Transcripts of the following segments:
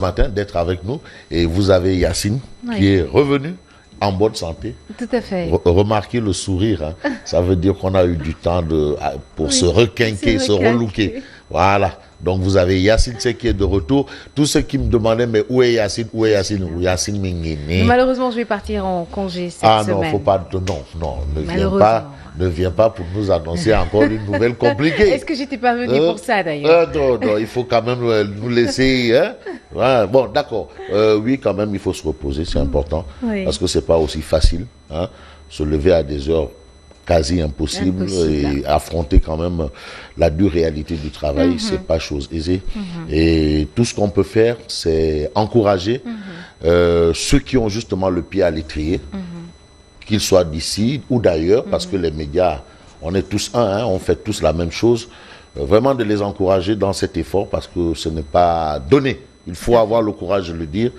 matin d'être avec nous. Et vous avez Yacine qui est revenu en bonne santé. Tout à fait. Remarquez le sourire. Hein. Ça veut dire qu'on a eu du temps pour se requinquer, se relooker. Voilà. Donc vous avez Yacine qui est de retour. Tous ceux qui me demandaient, mais où est Yacine? Où est Yacine? Où Yacine Mingine? Malheureusement, je vais partir en congé cette semaine. Ah non, faut pas. Non, ne viens pas pour nous annoncer encore une nouvelle compliquée. Est-ce que j'étais pas venu pour ça d'ailleurs? Non, il faut quand même nous laisser. Hein? Ouais, bon, d'accord. Oui, quand même, il faut se reposer, c'est important. Oui. Parce que c'est pas aussi facile. Hein? Se lever à des heures quasi impossible et affronter quand même la dure réalité du travail, c'est pas chose aisée. Et tout ce qu'on peut faire, c'est encourager ceux qui ont justement le pied à l'étrier, qu'ils soient d'ici ou d'ailleurs, parce que les médias, on est tous un, hein, on fait tous la même chose. Vraiment de les encourager dans cet effort parce que ce n'est pas donné. Il faut avoir le courage de le dire.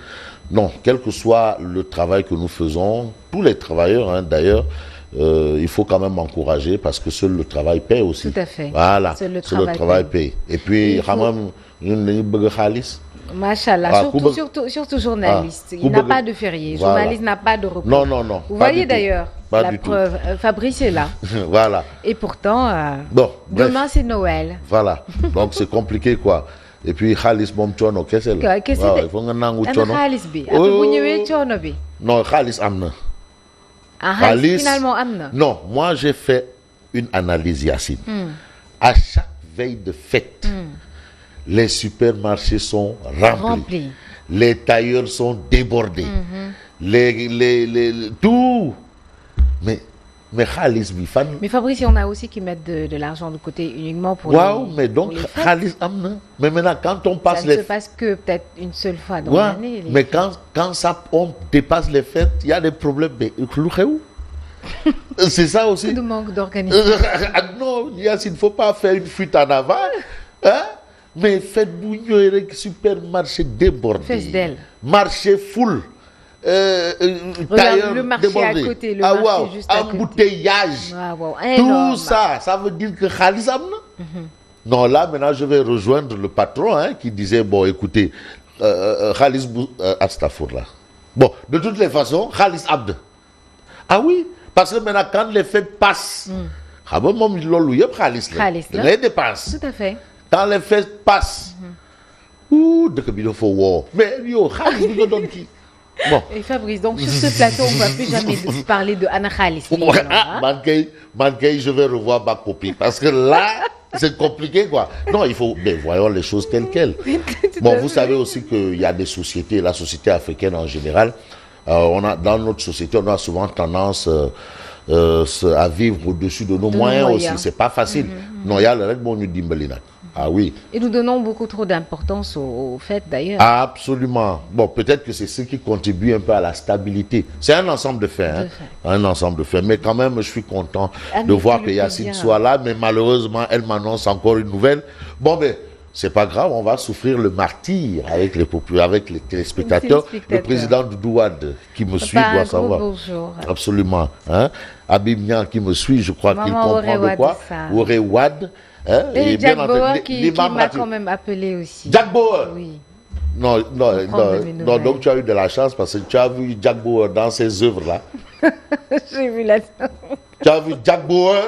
Non, quel que soit le travail que nous faisons, tous les travailleurs hein, d'ailleurs, il faut quand même encourager parce que seul le travail paye aussi. Tout à fait. Voilà, seul le travail paye. Et puis, Machallah, surtout journaliste. Il n'a pas de férié. Voilà. Journaliste n'a pas de repos. Non. Vous voyez d'ailleurs la preuve. Fabrice est là. Voilà. Et pourtant, demain c'est Noël. Voilà. Donc c'est compliqué quoi. Et puis Khalis mom chono qu'est-ce que il faut nga nangu chono. Khalis bi. Après bu ñëwé chono bi. Non, Khalis amna. Khalis finalement amna. Non, moi j'ai fait une analyse Yacine. À chaque veille de fête, les supermarchés sont remplis. Les tailleurs sont débordés. Tout. Mais Khalis Bifan. Mais Fabrice, on a aussi qui mettent de l'argent de côté uniquement pour mais donc Khalis Amna. Mais maintenant, quand on passe ça ne se passe que peut-être une seule fois dans l'année. Mais quand on dépasse les fêtes, il y a des problèmes. Mais c'est ça aussi. De manque d'organisation. Non, il ne faut pas faire une fuite en avant. Hein? Mais faites-vous avec supermarché débordé. Marché full. Le marché débordé. À côté, le marché juste à côté. Embouteillage. Tout ça, ça veut dire que Khalis Amna. Non, là, maintenant, je vais rejoindre le patron hein, qui disait, bon, écoutez, Khalis Astafour là. Bon, de toutes les façons, Khalis Abd. Ah oui, parce que maintenant, quand les fêtes passent, les dépenses. Tout à fait. Quand les fêtes passent, mais yo, Khalis, nous donne qui? Bon. Et Fabrice, donc sur ce plateau, on ne va plus jamais parler de Anna Khalis. Manqué, je vais revoir ma copie. Parce que là, c'est compliqué, quoi. Non, il faut. Mais voyons les choses telles quelles. Bon, vous savez aussi qu'il y a des sociétés, la société africaine en général, dans notre société, on a souvent tendance à vivre au-dessus de nos moyens aussi. C'est pas facile. Non, il y a le règlement du Dimbalina. Ah oui. Et nous donnons beaucoup trop d'importance au fait d'ailleurs. Absolument. Bon, peut-être que c'est ce qui contribue un peu à la stabilité. C'est un ensemble de faits. Hein? Un ensemble de faits. Mais quand même, je suis content de voir que Yacine soit là. Mais malheureusement, elle m'annonce encore une nouvelle. Bon, mais c'est pas grave, on va souffrir le martyr avec les téléspectateurs. Le président de Douad qui me suit doit savoir. Bonjour. Absolument. Hein? Abimnian qui me suit, je crois qu'il comprend de quoi. Orewad. Hein? Et Jack Bauer qui m'a quand même appelé aussi. Jack Bauer? Oui. Non, donc tu as eu de la chance parce que tu as vu Jack Bauer dans ses œuvres-là. J'ai vu la... Tu as vu Jack Bauer?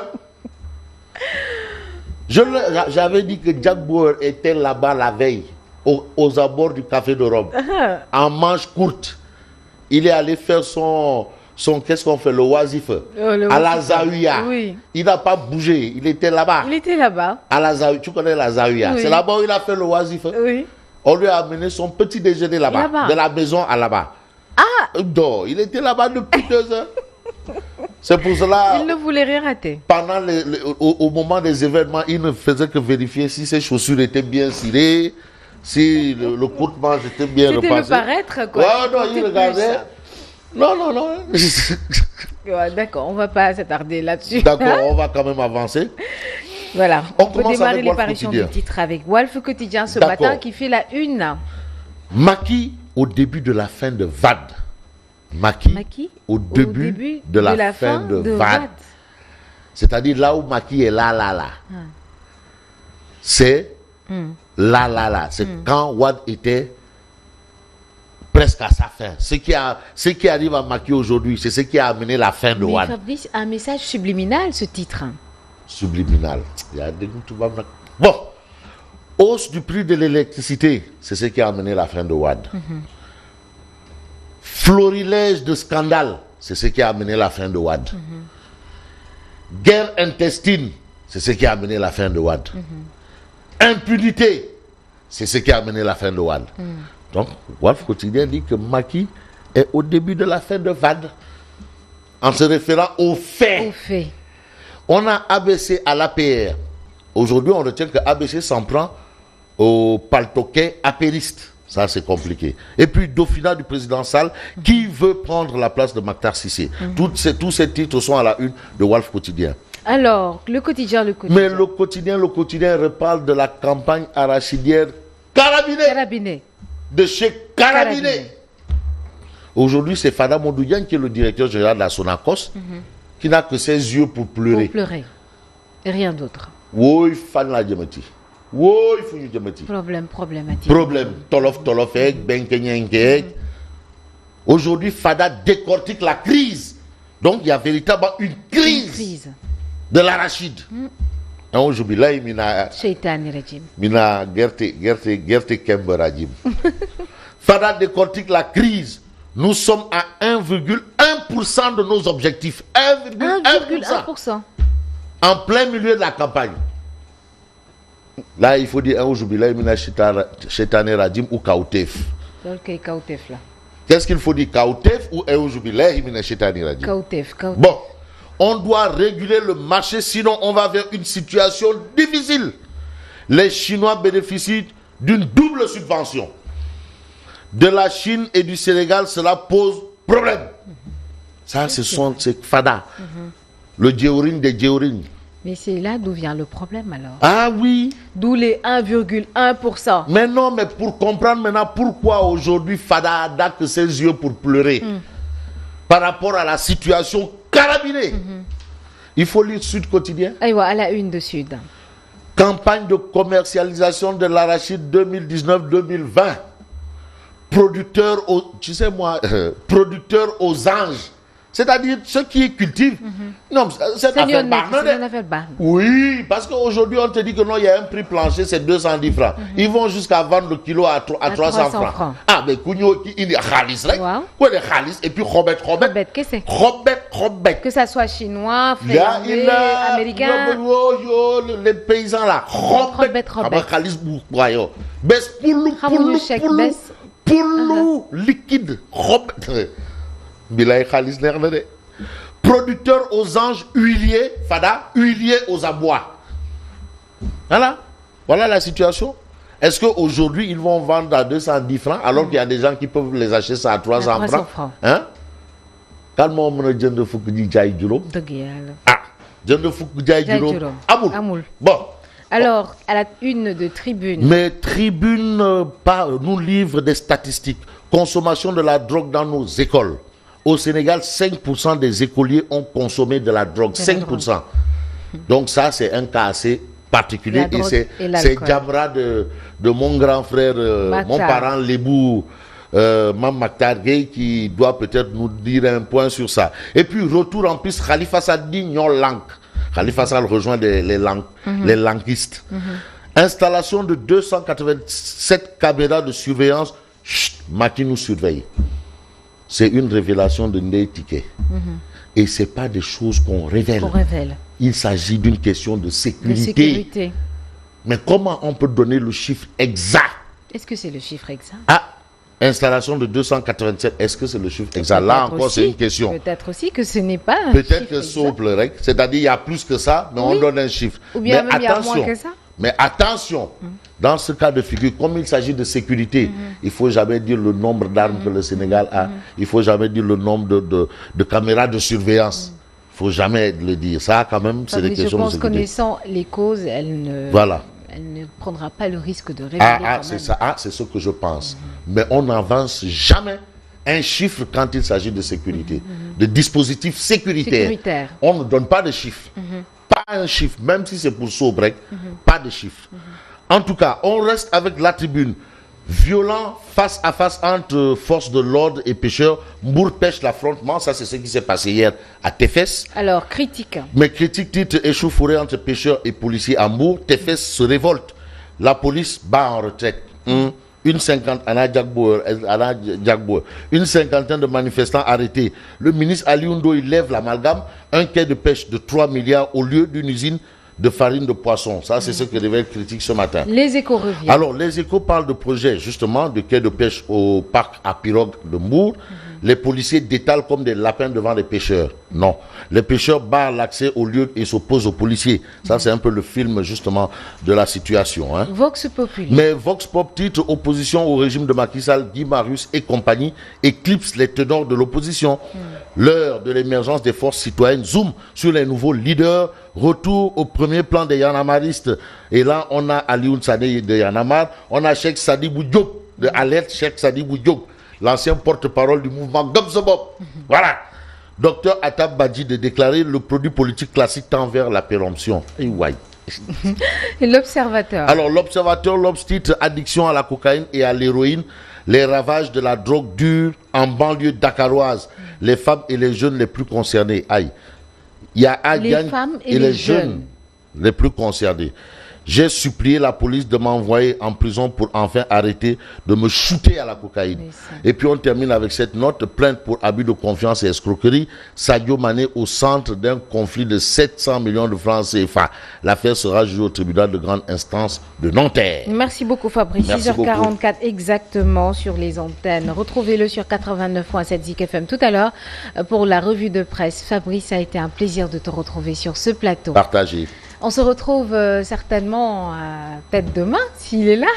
J'avais dit que Jack Bauer était là-bas la veille, aux abords du Café de Rome, en manche courte. Il est allé faire son qu'est-ce qu'on fait, le wazif, à la Zawiya. Oui. Il n'a pas bougé, il était là-bas. Il était là-bas. À la Zawiya, tu connais la Zawiya. Oui. C'est là-bas où il a fait le wazif. Oui. On lui a amené son petit déjeuner là-bas, de la maison à là-bas. Ah! Donc, il était là-bas depuis 2 heures. C'est pour cela. Il ne voulait rien rater. Pendant au moment des événements, il ne faisait que vérifier si ses chaussures étaient bien cirées, si le courte-manche était bien repassé. C'était le paraître, quoi. Ouais, non, il regardait. Non. D'accord, on ne va pas s'attarder là-dessus. D'accord, on va quand même avancer. Voilà, on peut démarrer l'apparition du titre avec Walf Quotidien ce matin qui fait la une. Macky au début de la fin de VAD. Macky au début de la fin de VAD. C'est-à-dire là où Macky est là. C'est là. C'est quand Wad était presque à sa fin. Ce qui arrive à Macky aujourd'hui, c'est ce qui a amené la fin de Wade. Mais Fabrice, un message subliminal, ce titre. Subliminal. Bon, hausse du prix de l'électricité, c'est ce qui a amené la fin de Wade. Florilège de scandales, c'est ce qui a amené la fin de Wade. Guerre intestine, c'est ce qui a amené la fin de Wade. Impunité, c'est ce qui a amené la fin de Wade. Donc, Walf Quotidien dit que Macky est au début de la fin de Wade, en se référant aux faits. On a ABC à l'APR. Aujourd'hui, on retient que ABC s'en prend au paltoquet apériste. Ça, c'est compliqué. Et puis, Dauphinat du président Sall, qui veut prendre la place de Makhtar Cissé. Tous ces titres sont à la une de Walf Quotidien. Alors, le quotidien. Mais le quotidien reparle de la campagne arachidière Carabinet. De chez Carabinet. Aujourd'hui, c'est Fada Mondouyan qui est le directeur général de la Sonacos, qui n'a que ses yeux pour pleurer. Et rien d'autre. Oui, fan la djemeti. Oui, fouille djemeti. Problématique. Tolof, benkenyenke. Aujourd'hui, Fada décortique la crise. Donc, il y a véritablement une crise. De l'arachide. Aujourd'hui, là, il y a Shaitani Rajim. Mina Gerte Kembe Rajim. Fada décortique la crise. Nous sommes à 1,1% de nos objectifs. 1,1%. En plein milieu de la campagne. Là, il faut dire aujourd'hui, là, il y a Shaitani Rajim ou Kautef. Qu'est-ce qu'il faut dire? Kautef ou aujourd'hui, là, il y a Shaitani Rajim. Kautef. Bon. On doit réguler le marché, sinon on va vers une situation difficile. Les Chinois bénéficient d'une double subvention. De la Chine et du Sénégal, cela pose problème. Ça, c'est Fada. Le djéourine des djéourines. Mais c'est là d'où vient le problème alors. Ah oui. D'où les 1,1%. Mais non, mais pour comprendre maintenant pourquoi aujourd'hui Fada a que ses yeux pour pleurer. Par rapport à la situation Carabinet. Il faut lire Sud Quotidien. À la une de Sud. Campagne de commercialisation de l'arachide 2019-2020. Producteurs aux anges. C'est-à-dire ceux qui cultivent. Non, c'est une affaire. Oui, parce qu'aujourd'hui, on te dit que non, il y a un prix plancher, c'est 210 francs. Ils vont jusqu'à vendre le kilo à 300 francs. Ah, mais il y a Khalis, et puis Robert. Qu'est-ce que c'est? Robert. Que ça soit chinois, français, américain. Les paysans là. Robert. Khalis, Poulou, liquide. Robert. Producteurs aux anges, huiliers, Fada, huiliers aux abois. Voilà la situation. Est-ce qu'aujourd'hui, ils vont vendre à 210 francs alors qu'il y a des gens qui peuvent les acheter ça à 300 francs? Hein? Calme-moi, mon Dieu de Foukoudi Djaï Djurom. Ah, Dieu de Foukoudi Djaï Djurom. Amoul. Bon. Alors, à la une de Tribune. Mais Tribune nous livre des statistiques. Consommation de la drogue dans nos écoles. Au Sénégal, 5% des écoliers ont consommé de la drogue. 5%. Donc ça, c'est un cas assez particulier. Et c'est Djamra de mon grand frère, mon parent Lebou, Mam Makhtar Gueye, qui doit peut-être nous dire un point sur ça. Et puis, retour en plus, Khalifa Sall dit Nyon-Lank. Khalifa Sall rejoint les lankistes. Installation de 287 caméras de surveillance. Chut, Macky nous surveille. C'est une révélation de Ndeye Tické. Et ce n'est pas des choses qu'on révèle. Il s'agit d'une question de sécurité. Mais comment on peut donner le chiffre exact? Est-ce que c'est le chiffre exact? Ah, installation de 287, est-ce que c'est le chiffre exact? Là encore, c'est une question. Peut-être aussi que ce n'est pas un peut-être que souple, c'est-à-dire il y a plus que ça, mais on donne un chiffre. Ou bien même il y a moins que ça. Mais attention, dans ce cas de figure, comme il s'agit de sécurité, il ne faut jamais dire le nombre d'armes que le Sénégal a, il ne faut jamais dire le nombre de caméras de surveillance. Il ne faut jamais le dire. Ça, quand même, c'est des questions de sécurité. Je pense, connaissant les causes, elle ne prendra pas le risque de révéler. C'est ça, c'est ce que je pense. Mais on n'avance jamais un chiffre quand il s'agit de sécurité, de dispositifs sécuritaires. On ne donne pas de chiffres. Pas un chiffre, même si c'est pour Sobrek, pas de chiffre. En tout cas, on reste avec la Tribune. violent face à face entre forces de l'ordre et pêcheurs. Mbour pêche l'affrontement, ça c'est ce qui s'est passé hier à Tefes. Alors, critique. Mais critique titre échauffourée entre pêcheurs et policiers à Mbour. Tefes se révolte. La police bat en retraite. Une cinquantaine de manifestants arrêtés. Le ministre Ali Oundo, il lève l'amalgame. Un quai de pêche de 3 milliards au lieu d'une usine de farine de poisson. Ça, c'est ce que révèle Critique ce matin. Les Échos reviennent. Alors, les Échos parlent de projets, justement, de quai de pêche au parc à pirogue de Mbour. Les policiers détalent comme des lapins devant les pêcheurs. Non. Les pêcheurs barrent l'accès au lieu et s'opposent aux policiers. Ça, c'est un peu le film, justement, de la situation. Hein. Vox Populi. Mais Vox Pop titre opposition au régime de Macky Sall, Guy Marius et compagnie éclipse les tenors de l'opposition. L'heure de l'émergence des forces citoyennes zoom sur les nouveaux leaders. Retour au premier plan des Yanamaristes. Et là, on a Alioune Sané de Yanamar. On a Cheikh Sadibou Diop, de Alerte Cheikh Sadibou Diop, l'ancien porte-parole du mouvement Gobzobop. Voilà. Docteur Atab Badji de déclarer le produit politique classique tend vers la péremption. Et ouais. Et l'Observateur. Alors, l'Observateur, l'Obs titre addiction à la cocaïne et à l'héroïne, les ravages de la drogue dure en banlieue dakaroise, les femmes et les jeunes les plus concernés. Aïe. Il y a les femmes et les jeunes les plus concernés. J'ai supplié la police de m'envoyer en prison pour enfin arrêter de me shooter à la cocaïne. Et puis on termine avec cette note, plainte pour abus de confiance et escroquerie. Sadio Mané au centre d'un conflit de 700 millions de francs CFA. L'affaire sera jugée au tribunal de grande instance de Nanterre. Merci beaucoup Fabrice. 6h44 exactement sur les antennes. Retrouvez-le sur 89.7 Zik FM tout à l'heure pour la revue de presse. Fabrice, ça a été un plaisir de te retrouver sur ce plateau. Partagé. On se retrouve certainement peut-être demain, s'il est là.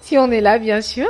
Si on est là, bien sûr.